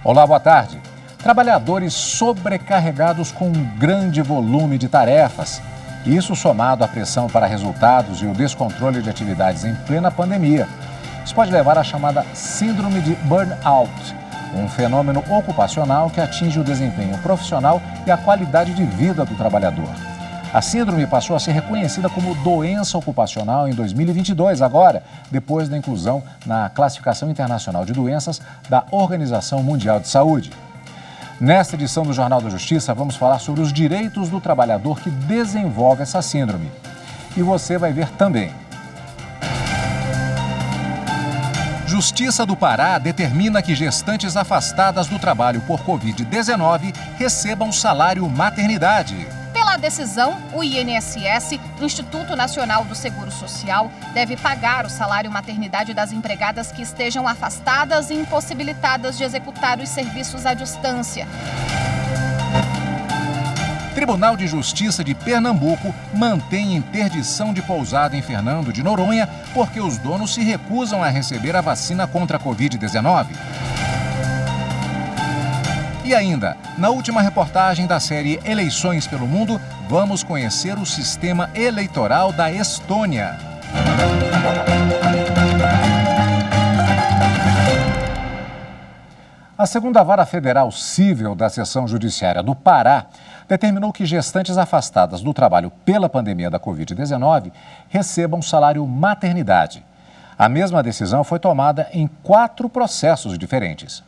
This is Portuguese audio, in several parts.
Olá, boa tarde. Trabalhadores sobrecarregados com um grande volume de tarefas. Isso somado à pressão para resultados e o descontrole de atividades em plena pandemia. Isso pode levar à chamada síndrome de burnout, um fenômeno ocupacional que atinge o desempenho profissional e a qualidade de vida do trabalhador. A síndrome passou a ser reconhecida como doença ocupacional em 2022, agora, depois da inclusão na Classificação Internacional de Doenças da Organização Mundial de Saúde. Nesta edição do Jornal da Justiça, vamos falar sobre os direitos do trabalhador que desenvolve essa síndrome. E você vai ver também. Justiça do Pará determina que gestantes afastadas do trabalho por Covid-19 recebam salário maternidade. Pela decisão, o INSS, Instituto Nacional do Seguro Social, deve pagar o salário maternidade das empregadas que estejam afastadas e impossibilitadas de executar os serviços à distância. Tribunal de Justiça de Pernambuco mantém interdição de pousada em Fernando de Noronha porque os donos se recusam a receber a vacina contra a Covid-19. E ainda, na última reportagem da série Eleições pelo Mundo, vamos conhecer o sistema eleitoral da Estônia. A segunda Vara Federal Cível da Seção Judiciária do Pará determinou que gestantes afastadas do trabalho pela pandemia da Covid-19 recebam salário maternidade. A mesma decisão foi tomada em 4 processos diferentes.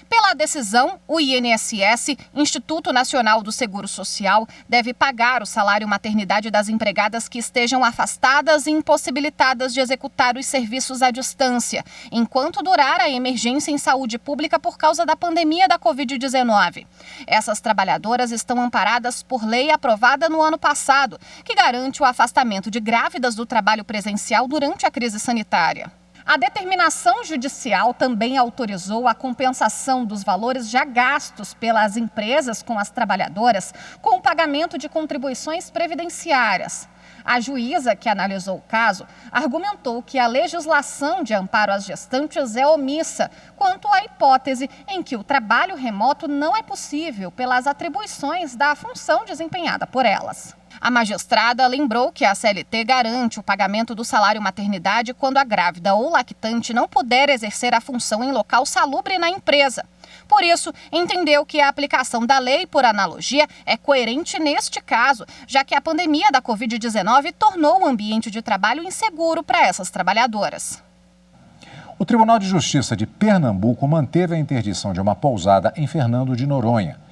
Pela decisão, o INSS, Instituto Nacional do Seguro Social, deve pagar o salário maternidade das empregadas que estejam afastadas e impossibilitadas de executar os serviços à distância, enquanto durar a emergência em saúde pública por causa da pandemia da Covid-19. Essas trabalhadoras estão amparadas por lei aprovada no ano passado, que garante o afastamento de grávidas do trabalho presencial durante a crise sanitária. A determinação judicial também autorizou a compensação dos valores já gastos pelas empresas com as trabalhadoras com o pagamento de contribuições previdenciárias. A juíza que analisou o caso argumentou que a legislação de amparo às gestantes é omissa quanto à hipótese em que o trabalho remoto não é possível pelas atribuições da função desempenhada por elas. A magistrada lembrou que a CLT garante o pagamento do salário maternidade quando a grávida ou lactante não puder exercer a função em local salubre na empresa. Por isso, entendeu que a aplicação da lei, por analogia, é coerente neste caso, já que a pandemia da Covid-19 tornou o ambiente de trabalho inseguro para essas trabalhadoras. O Tribunal de Justiça de Pernambuco manteve a interdição de uma pousada em Fernando de Noronha.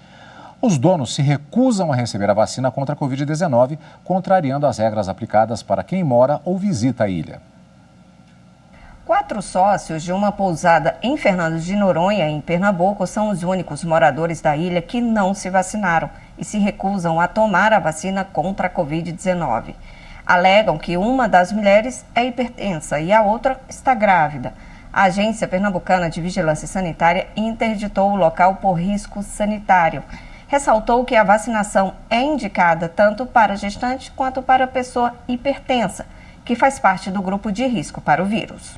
Os donos se recusam a receber a vacina contra a Covid-19, contrariando as regras aplicadas para quem mora ou visita a ilha. 4 sócios de uma pousada em Fernando de Noronha, em Pernambuco, são os únicos moradores da ilha que não se vacinaram e se recusam a tomar a vacina contra a Covid-19. Alegam que uma das mulheres é hipertensa e a outra está grávida. A Agência Pernambucana de Vigilância Sanitária interditou o local por risco sanitário. Ressaltou que a vacinação é indicada tanto para gestante quanto para pessoa hipertensa, que faz parte do grupo de risco para o vírus.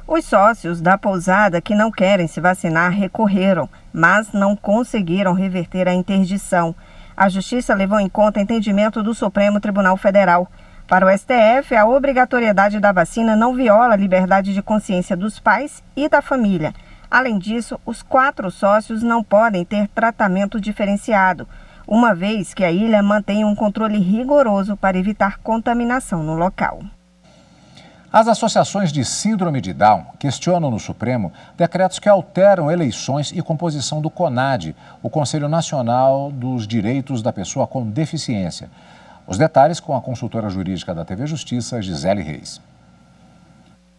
Os sócios da pousada que não querem se vacinar recorreram, mas não conseguiram reverter a interdição. A Justiça levou em conta o entendimento do Supremo Tribunal Federal. Para o STF, a obrigatoriedade da vacina não viola a liberdade de consciência dos pais e da família. Além disso, os 4 sócios não podem ter tratamento diferenciado, uma vez que a ilha mantém um controle rigoroso para evitar contaminação no local. As associações de síndrome de Down questionam no Supremo decretos que alteram eleições e composição do CONAD, o Conselho Nacional dos Direitos da Pessoa com Deficiência. Os detalhes com a consultora jurídica da TV Justiça, Gisele Reis.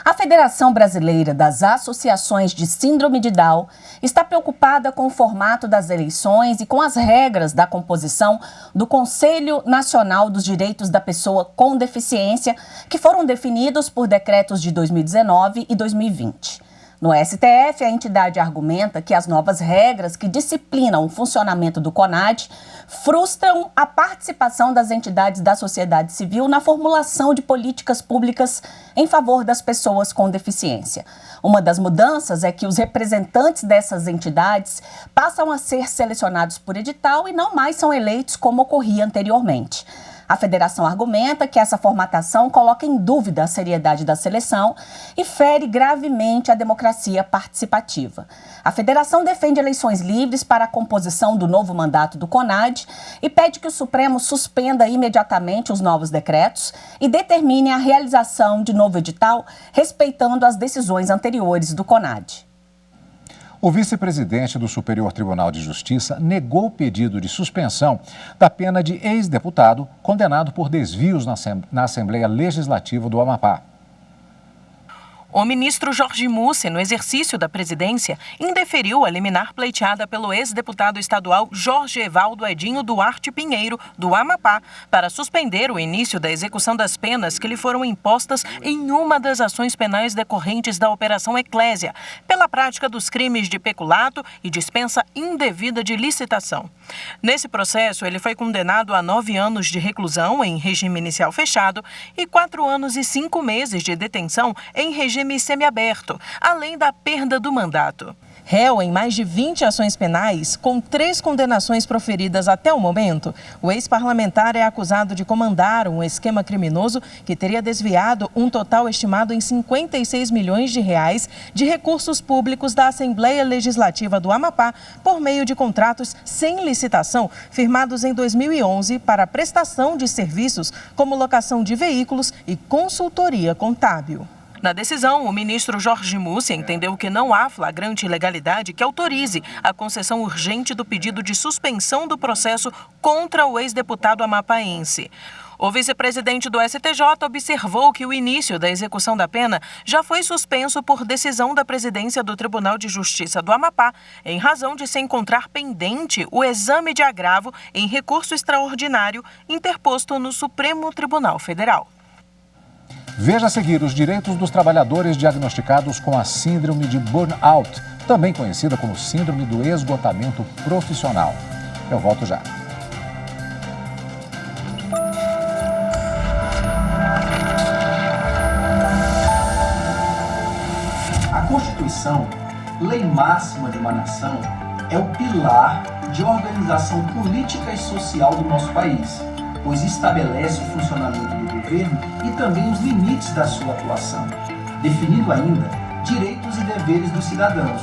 A Federação Brasileira das Associações de Síndrome de Down está preocupada com o formato das eleições e com as regras da composição do Conselho Nacional dos Direitos da Pessoa com Deficiência, que foram definidos por decretos de 2019 e 2020. No STF, a entidade argumenta que as novas regras que disciplinam o funcionamento do CONAD frustram a participação das entidades da sociedade civil na formulação de políticas públicas em favor das pessoas com deficiência. Uma das mudanças é que os representantes dessas entidades passam a ser selecionados por edital e não mais são eleitos como ocorria anteriormente. A federação argumenta que essa formatação coloca em dúvida a seriedade da seleção e fere gravemente a democracia participativa. A federação defende eleições livres para a composição do novo mandato do CONAD e pede que o Supremo suspenda imediatamente os novos decretos e determine a realização de novo edital, respeitando as decisões anteriores do CONAD. O vice-presidente do Superior Tribunal de Justiça negou o pedido de suspensão da pena de ex-deputado condenado por desvios na Assembleia Legislativa do Amapá. O ministro Jorge Mussi, no exercício da presidência, indeferiu a liminar pleiteada pelo ex-deputado estadual Jorge Evaldo Edinho Duarte Pinheiro, do Amapá, para suspender o início da execução das penas que lhe foram impostas em uma das ações penais decorrentes da Operação Eclésia, pela prática dos crimes de peculato e dispensa indevida de licitação. Nesse processo, ele foi condenado a 9 anos de reclusão em regime inicial fechado e 4 anos e 5 meses de detenção em regime semiaberto, além da perda do mandato. Réu em mais de 20 ações penais, com 3 condenações proferidas até o momento, o ex-parlamentar é acusado de comandar um esquema criminoso que teria desviado um total estimado em 56 milhões de reais de recursos públicos da Assembleia Legislativa do Amapá por meio de contratos sem licitação firmados em 2011 para prestação de serviços como locação de veículos e consultoria contábil. Na decisão, o ministro Jorge Mussi entendeu que não há flagrante ilegalidade que autorize a concessão urgente do pedido de suspensão do processo contra o ex-deputado amapaense. O vice-presidente do STJ observou que o início da execução da pena já foi suspenso por decisão da presidência do Tribunal de Justiça do Amapá, em razão de se encontrar pendente o exame de agravo em recurso extraordinário interposto no Supremo Tribunal Federal. Veja a seguir os direitos dos trabalhadores diagnosticados com a síndrome de burnout, também conhecida como síndrome do esgotamento profissional. Eu volto já. A Constituição, lei máxima de uma nação, é o pilar de organização política e social do nosso país, pois estabelece o funcionamento do governo e também os limites da sua atuação, definindo ainda direitos e deveres dos cidadãos.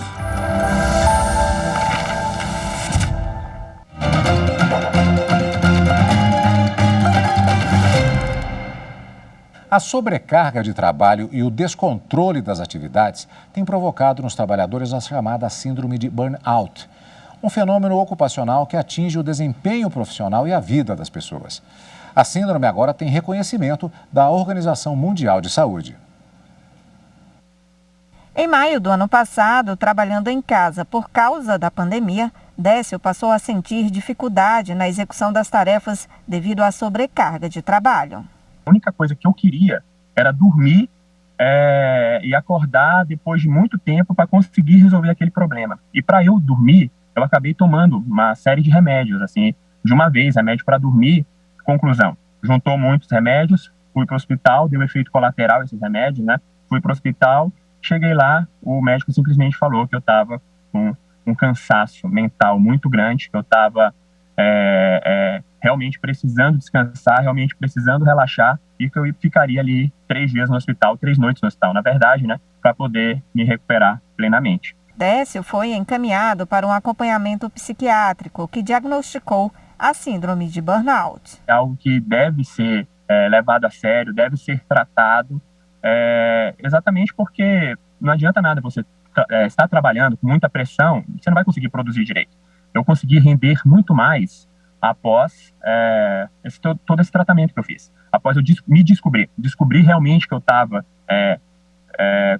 A sobrecarga de trabalho e o descontrole das atividades têm provocado nos trabalhadores a chamada síndrome de burnout, um fenômeno ocupacional que atinge o desempenho profissional e a vida das pessoas. A síndrome agora tem reconhecimento da Organização Mundial de Saúde. Em maio do ano passado, trabalhando em casa por causa da pandemia, Décio passou a sentir dificuldade na execução das tarefas devido à sobrecarga de trabalho. A única coisa que eu queria era dormir e acordar depois de muito tempo para conseguir resolver aquele problema. E para eu dormir, eu acabei tomando uma série de remédios, assim, de uma vez, remédio para dormir. Conclusão, juntou muitos remédios, fui para o hospital, deu efeito colateral esses remédios, né? Fui para o hospital, cheguei lá, o médico simplesmente falou que eu estava com um cansaço mental muito grande, que eu estava realmente precisando descansar, realmente precisando relaxar e que eu ficaria ali 3 dias no hospital, 3 noites no hospital, na verdade, né? Para poder me recuperar plenamente. Décio foi encaminhado para um acompanhamento psiquiátrico que diagnosticou a síndrome de burnout. É algo que deve ser levado a sério, deve ser tratado, exatamente porque não adianta nada você estar trabalhando com muita pressão, você não vai conseguir produzir direito. Eu consegui render muito mais após todo esse tratamento que eu fiz. Após eu me descobri realmente que eu estava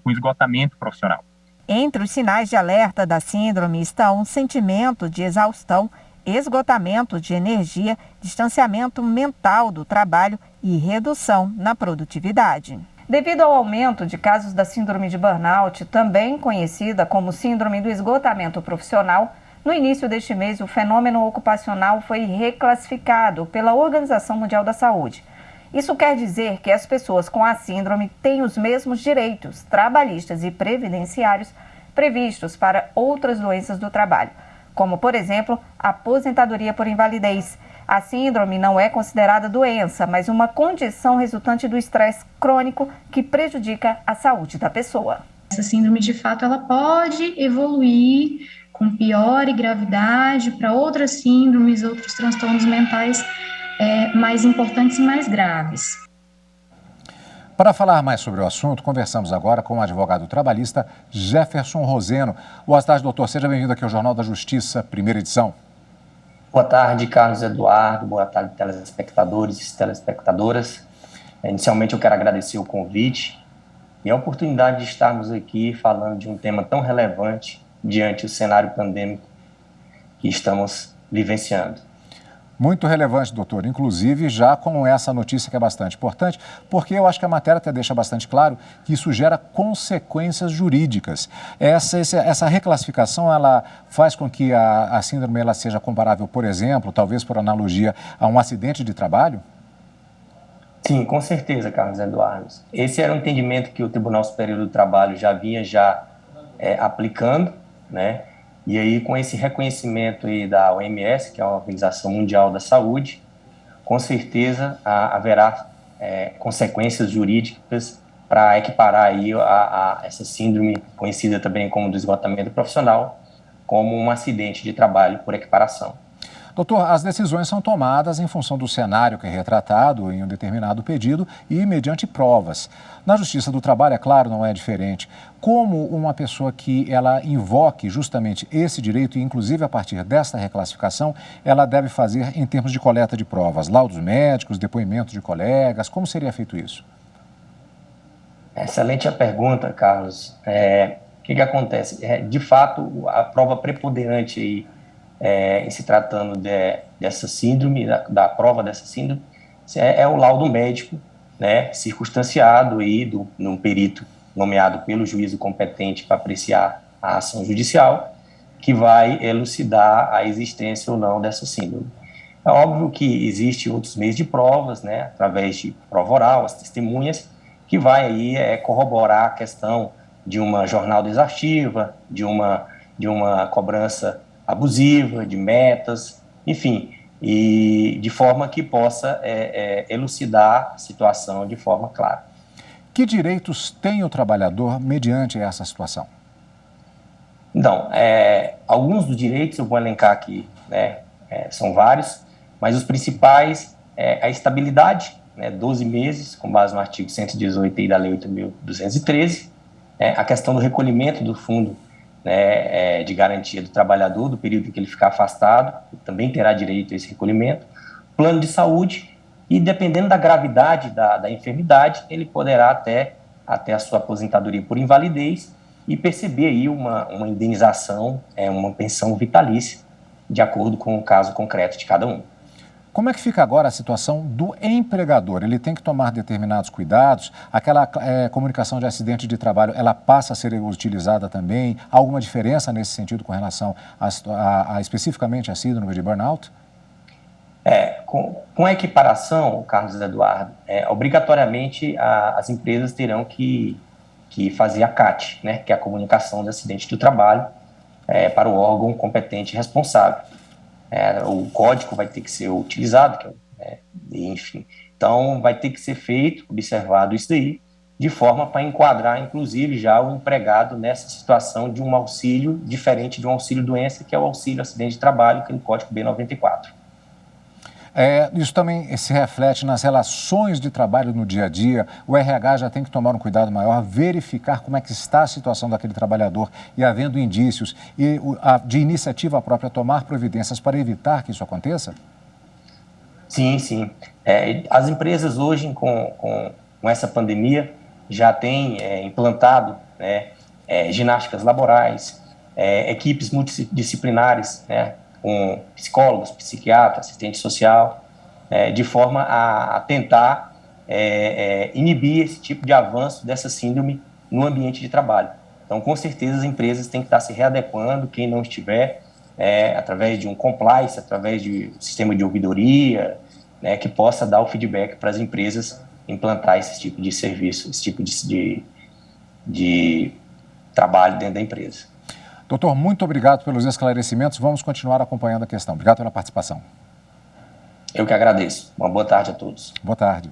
com esgotamento profissional. Entre os sinais de alerta da síndrome estão um sentimento de exaustão, esgotamento de energia, distanciamento mental do trabalho e redução na produtividade. Devido ao aumento de casos da síndrome de burnout, também conhecida como síndrome do esgotamento profissional, no início deste mês o fenômeno ocupacional foi reclassificado pela Organização Mundial da Saúde. Isso quer dizer que as pessoas com a síndrome têm os mesmos direitos trabalhistas e previdenciários previstos para outras doenças do trabalho, como, por exemplo, a aposentadoria por invalidez. A síndrome não é considerada doença, mas uma condição resultante do estresse crônico que prejudica a saúde da pessoa. Essa síndrome, de fato, ela pode evoluir com pior e gravidade para outras síndromes, outros transtornos mentais mais importantes e mais graves. Para falar mais sobre o assunto, conversamos agora com o advogado trabalhista Jefferson Roseno. Boa tarde, doutor. Seja bem-vindo aqui ao Jornal da Justiça, primeira edição. Boa tarde, Carlos Eduardo. Boa tarde, telespectadores e telespectadoras. Inicialmente, eu quero agradecer o convite e a oportunidade de estarmos aqui falando de um tema tão relevante diante do cenário pandêmico que estamos vivenciando. Muito relevante, doutor, inclusive já com essa notícia que é bastante importante, porque eu acho que a matéria até deixa bastante claro que isso gera consequências jurídicas. Essa reclassificação, ela faz com que a síndrome ela seja comparável, por exemplo, talvez por analogia, a um acidente de trabalho? Sim, com certeza, Carlos Eduardo. Esse era um entendimento que o Tribunal Superior do Trabalho já vinha aplicando, né? E aí, com esse reconhecimento aí da OMS, que é a Organização Mundial da Saúde, com certeza haverá consequências jurídicas para equiparar aí essa síndrome, conhecida também como do esgotamento profissional, como um acidente de trabalho por equiparação. Doutor, as decisões são tomadas em função do cenário que é retratado em um determinado pedido e mediante provas. Na Justiça do Trabalho, é claro, não é diferente. Como uma pessoa que ela invoque justamente esse direito, e inclusive a partir desta reclassificação, ela deve fazer em termos de coleta de provas? Laudos médicos, depoimentos de colegas, como seria feito isso? Excelente a pergunta, Carlos. O que acontece? De fato, a prova preponderante aí, em se tratando dessa síndrome, da prova dessa síndrome, é o laudo médico, né, circunstanciado aí num perito nomeado pelo juízo competente para apreciar a ação judicial, que vai elucidar a existência ou não dessa síndrome. É óbvio que existe outros meios de provas, né, através de prova oral, as testemunhas, que vai aí corroborar a questão de uma jornada exaustiva, de uma cobrança abusiva, de metas, enfim, e de forma que possa elucidar a situação de forma clara. Que direitos tem o trabalhador mediante essa situação? Então, alguns dos direitos eu vou elencar aqui, né, são vários, mas os principais é a estabilidade, né, 12 meses, com base no artigo 118 aí da Lei 8.213, a questão do recolhimento do fundo, né, de garantia do trabalhador, do período em que ele ficar afastado, ele também terá direito a esse recolhimento, plano de saúde, e dependendo da gravidade da enfermidade, ele poderá até a sua aposentadoria por invalidez e perceber aí uma indenização, uma pensão vitalícia, de acordo com o caso concreto de cada um. Como é que fica agora a situação do empregador? Ele tem que tomar determinados cuidados? Aquela comunicação de acidente de trabalho, ela passa a ser utilizada também? Há alguma diferença nesse sentido com relação especificamente a síndrome de burnout? Com a equiparação, Carlos Eduardo, obrigatoriamente as empresas terão que fazer a CAT, né, que é a comunicação de acidente do trabalho, para o órgão competente responsável. O código vai ter que ser utilizado, enfim. Então, vai ter que ser feito, observado isso daí, de forma para enquadrar, inclusive, já o empregado nessa situação de um auxílio diferente de um auxílio-doença, que é o auxílio acidente de trabalho, que é no Código B94. Isso também se reflete nas relações de trabalho no dia a dia. O RH já tem que tomar um cuidado maior, verificar como é que está a situação daquele trabalhador e, havendo indícios e de iniciativa própria, tomar providências para evitar que isso aconteça? Sim. As empresas hoje, com essa pandemia, já têm implantado, né, ginásticas laborais, equipes multidisciplinares, né, com psicólogos, psiquiatras, assistente social, de forma a tentar inibir esse tipo de avanço dessa síndrome no ambiente de trabalho. Então, com certeza, as empresas têm que estar se readequando, quem não estiver, através de um compliance, através de um sistema de ouvidoria, né, que possa dar o feedback para as empresas implantar esse tipo de serviço, esse tipo de trabalho dentro da empresa. Doutor, muito obrigado pelos esclarecimentos. Vamos continuar acompanhando a questão. Obrigado pela participação. Eu que agradeço. Uma boa tarde a todos. Boa tarde.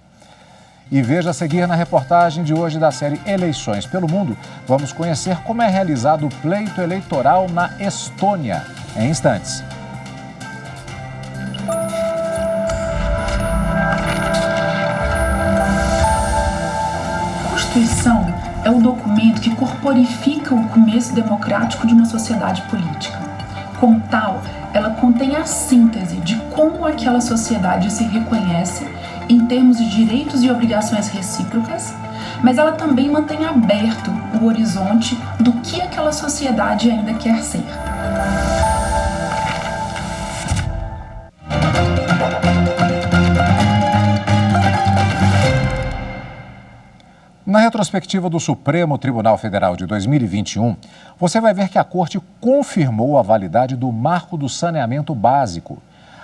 E veja a seguir na reportagem de hoje da série Eleições pelo Mundo, vamos conhecer como é realizado o pleito eleitoral na Estônia, em instantes. A Constituição é o documento que corporifica o começo democrático de uma sociedade política. Como tal, ela contém a síntese de como aquela sociedade se reconhece em termos de direitos e obrigações recíprocas, mas ela também mantém aberto o horizonte do que aquela sociedade ainda quer ser. Na retrospectiva do Supremo Tribunal Federal de 2021, você vai ver que a Corte confirmou a validade do Marco do Saneamento Básico.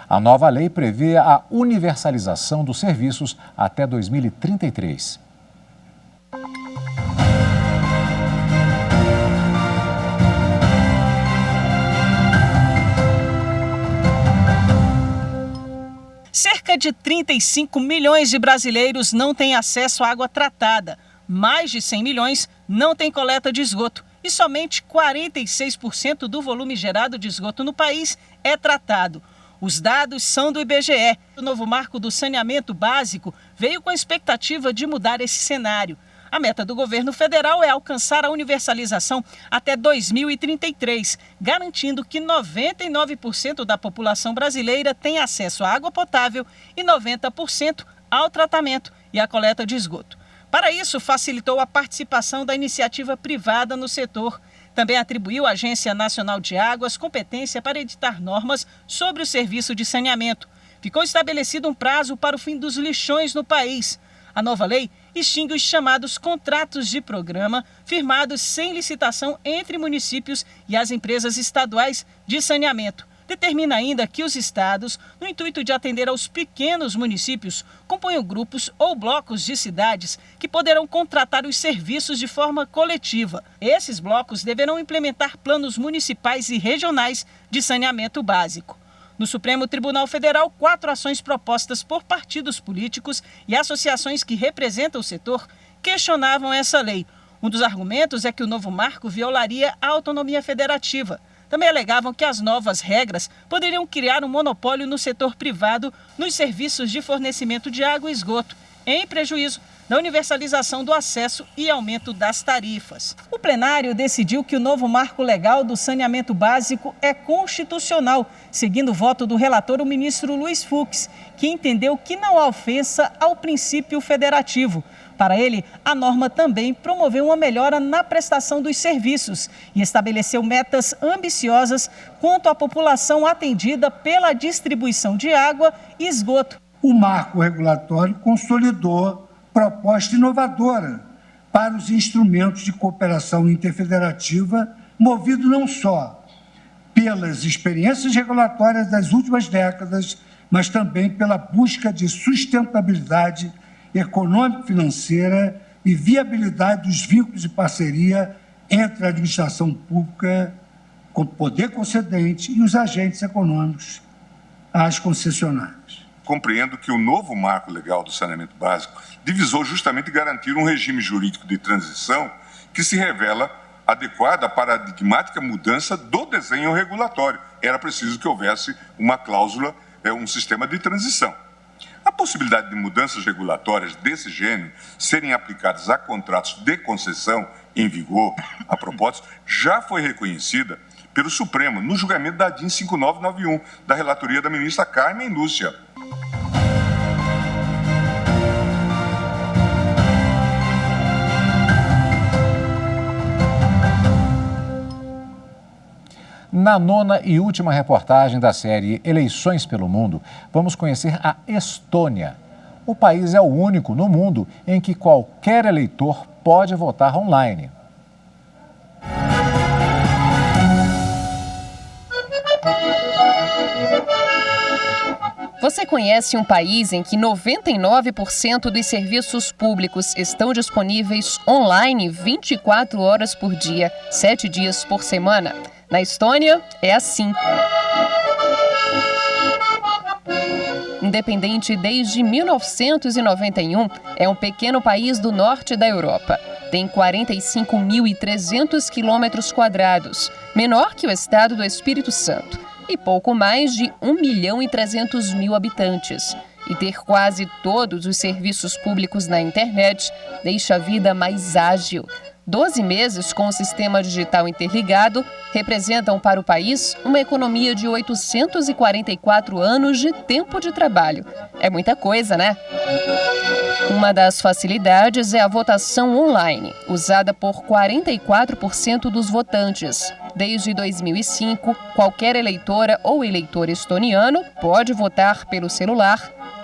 A nova lei prevê a universalização dos serviços até 2033. Cerca de 35 milhões de brasileiros não têm acesso à água tratada. Mais de 100 milhões não têm coleta de esgoto. E somente 46% do volume gerado de esgoto no país é tratado. Os dados são do IBGE. O novo marco do saneamento básico veio com a expectativa de mudar esse cenário. A meta do governo federal é alcançar a universalização até 2033, garantindo que 99% da população brasileira tem acesso à água potável e 90% ao tratamento e à coleta de esgoto. Para isso, facilitou a participação da iniciativa privada no setor. Também atribuiu à Agência Nacional de Águas competência para editar normas sobre o serviço de saneamento. Ficou estabelecido um prazo para o fim dos lixões no país. A nova lei extingue os chamados contratos de programa, firmados sem licitação entre municípios e as empresas estaduais de saneamento. Determina ainda que os estados, no intuito de atender aos pequenos municípios, componham grupos ou blocos de cidades que poderão contratar os serviços de forma coletiva. Esses blocos deverão implementar planos municipais e regionais de saneamento básico. No Supremo Tribunal Federal, 4 ações propostas por partidos políticos e associações que representam o setor questionavam essa lei. Um dos argumentos é que o novo marco violaria a autonomia federativa. Também alegavam que as novas regras poderiam criar um monopólio no setor privado nos serviços de fornecimento de água e esgoto, em prejuízo da universalização do acesso e aumento das tarifas. O plenário decidiu que o novo marco legal do saneamento básico é constitucional, seguindo o voto do relator, o ministro Luiz Fux, que entendeu que não há ofensa ao princípio federativo. Para ele, a norma também promoveu uma melhora na prestação dos serviços e estabeleceu metas ambiciosas quanto à população atendida pela distribuição de água e esgoto. O marco regulatório consolidou proposta inovadora para os instrumentos de cooperação interfederativa, movido não só pelas experiências regulatórias das últimas décadas, mas também pela busca de sustentabilidade econômico-financeira e viabilidade dos vínculos de parceria entre a administração pública, com o poder concedente, e os agentes econômicos, as concessionárias. Compreendo que o novo marco legal do saneamento básico divisou justamente garantir um regime jurídico de transição que se revela adequado à paradigmática mudança do desenho regulatório. Era preciso que houvesse uma cláusula, um sistema de transição. A possibilidade de mudanças regulatórias desse gênero serem aplicadas a contratos de concessão em vigor, a propósito, já foi reconhecida pelo Supremo no julgamento da DIN 5991, da relatoria da ministra Carmen Lúcia. Na 9ª e última reportagem da série Eleições pelo Mundo, vamos conhecer a Estônia. o país é o único no mundo em que qualquer eleitor pode votar online. Você conhece um país em que 99% dos serviços públicos estão disponíveis online 24 horas por dia, 7 dias por semana? Na Estônia, é assim. Independente desde 1991, é um pequeno país do norte da Europa. Tem 45.300 quilômetros quadrados, menor que o estado do Espírito Santo, e pouco mais de 1.300.000 habitantes. E ter quase todos os serviços públicos na internet deixa a vida mais ágil. 12 meses com o sistema digital interligado representam para o país uma economia de 844 anos de tempo de trabalho. É muita coisa, né? Uma das facilidades é a votação online, usada por 44% dos votantes. Desde 2005, qualquer eleitora ou eleitor estoniano pode votar pelo celular,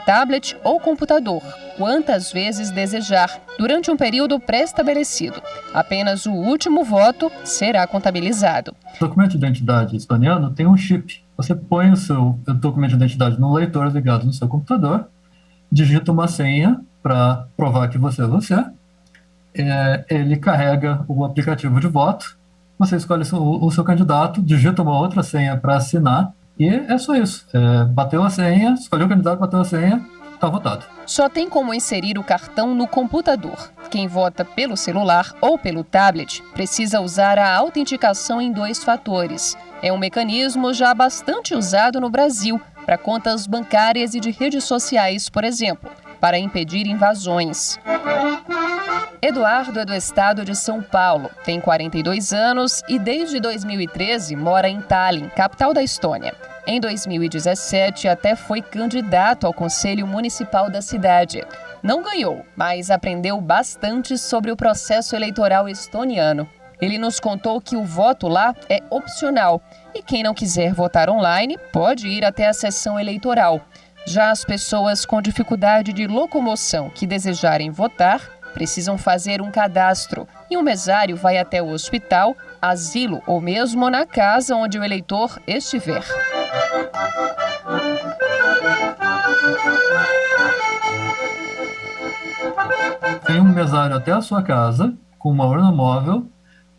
tablet ou computador, quantas vezes desejar, durante um período pré-estabelecido. Apenas o último voto será contabilizado. O documento de identidade estoniano tem um chip. Você põe o seu documento de identidade no leitor ligado no seu computador, digita uma senha para provar que você é você, ele carrega o aplicativo de voto, você escolhe o seu candidato, digita uma outra senha para assinar, e é só isso. Bateu a senha, escolheu o candidato, bateu a senha, está votado. Só tem como inserir o cartão no computador. Quem vota pelo celular ou pelo tablet precisa usar a autenticação em 2 fatores. É um mecanismo já bastante usado no Brasil, para contas bancárias e de redes sociais, por exemplo, para impedir invasões. Eduardo é do estado de São Paulo, tem 42 anos e desde 2013 mora em Tallinn, capital da Estônia. Em 2017 até foi candidato ao Conselho Municipal da cidade. Não ganhou, mas aprendeu bastante sobre o processo eleitoral estoniano. Ele nos contou que o voto lá é opcional e quem não quiser votar online pode ir até a sessão eleitoral. Já as pessoas com dificuldade de locomoção que desejarem votar precisam fazer um cadastro e um mesário vai até o hospital, asilo ou mesmo na casa onde o eleitor estiver. Tem um mesário até a sua casa, com uma urna móvel,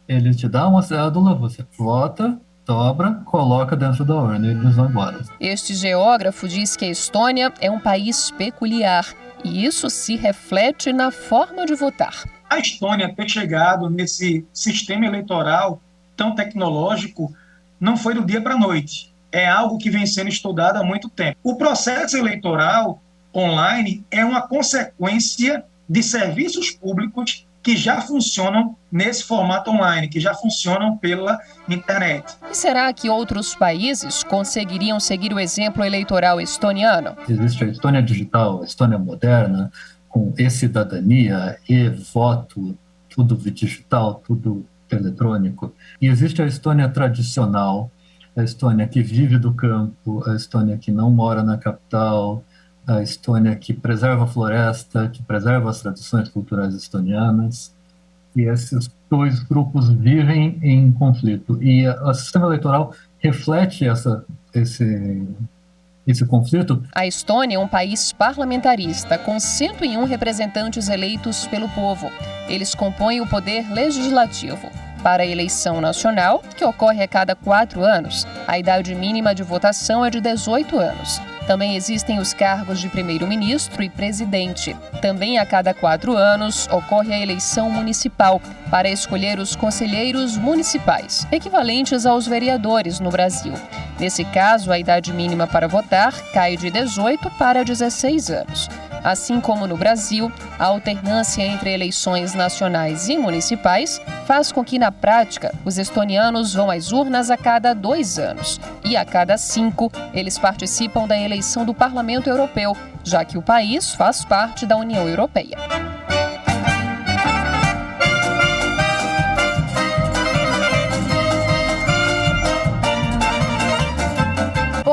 ele te dá uma cédula, você vota, dobra, coloca dentro da urna e eles vão embora. Este geógrafo diz que a Estônia é um país peculiar e isso se reflete na forma de votar. A Estônia ter chegado nesse sistema eleitoral tão tecnológico não foi do dia para a noite. É algo que vem sendo estudado há muito tempo. O processo eleitoral online é uma consequência de serviços públicos que já funcionam nesse formato online, que já funcionam pela internet. E será que outros países conseguiriam seguir o exemplo eleitoral estoniano? Existe a Estônia digital, a Estônia moderna, com e-cidadania, e-voto, tudo digital, tudo eletrônico. E existe a Estônia tradicional, a Estônia que vive do campo, a Estônia que não mora na capital, a Estônia que preserva a floresta, que preserva as tradições culturais estonianas. E esses 2 grupos vivem em conflito. E o sistema eleitoral reflete esse conflito. A Estônia é um país parlamentarista, com 101 representantes eleitos pelo povo. Eles compõem o poder legislativo. Para a eleição nacional, que ocorre a cada 4 anos, a idade mínima de votação é de 18 anos. Também existem os cargos de primeiro-ministro e presidente. Também a cada 4 anos ocorre a eleição municipal para escolher os conselheiros municipais, equivalentes aos vereadores no Brasil. Nesse caso, a idade mínima para votar cai de 18 para 16 anos. Assim como no Brasil, a alternância entre eleições nacionais e municipais faz com que, na prática, os estonianos vão às urnas a cada 2 anos. E a cada 5, eles participam da eleição do Parlamento Europeu, já que o país faz parte da União Europeia.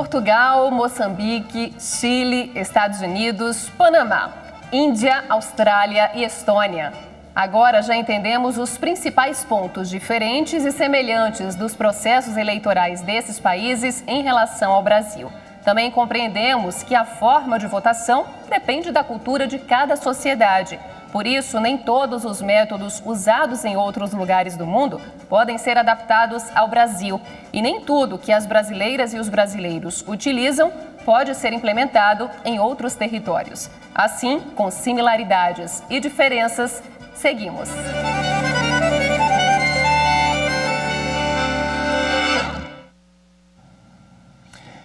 Portugal, Moçambique, Chile, Estados Unidos, Panamá, Índia, Austrália e Estônia. Agora já entendemos os principais pontos diferentes e semelhantes dos processos eleitorais desses países em relação ao Brasil. Também compreendemos que a forma de votação depende da cultura de cada sociedade. Por isso, nem todos os métodos usados em outros lugares do mundo podem ser adaptados ao Brasil. E nem tudo que as brasileiras e os brasileiros utilizam pode ser implementado em outros territórios. Assim, com similaridades e diferenças, seguimos.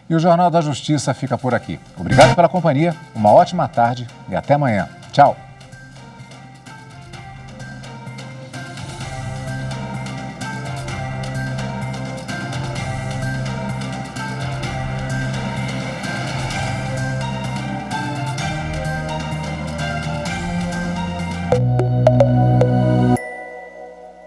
E o Jornal da Justiça fica por aqui. Obrigado pela companhia, uma ótima tarde e até amanhã. Tchau!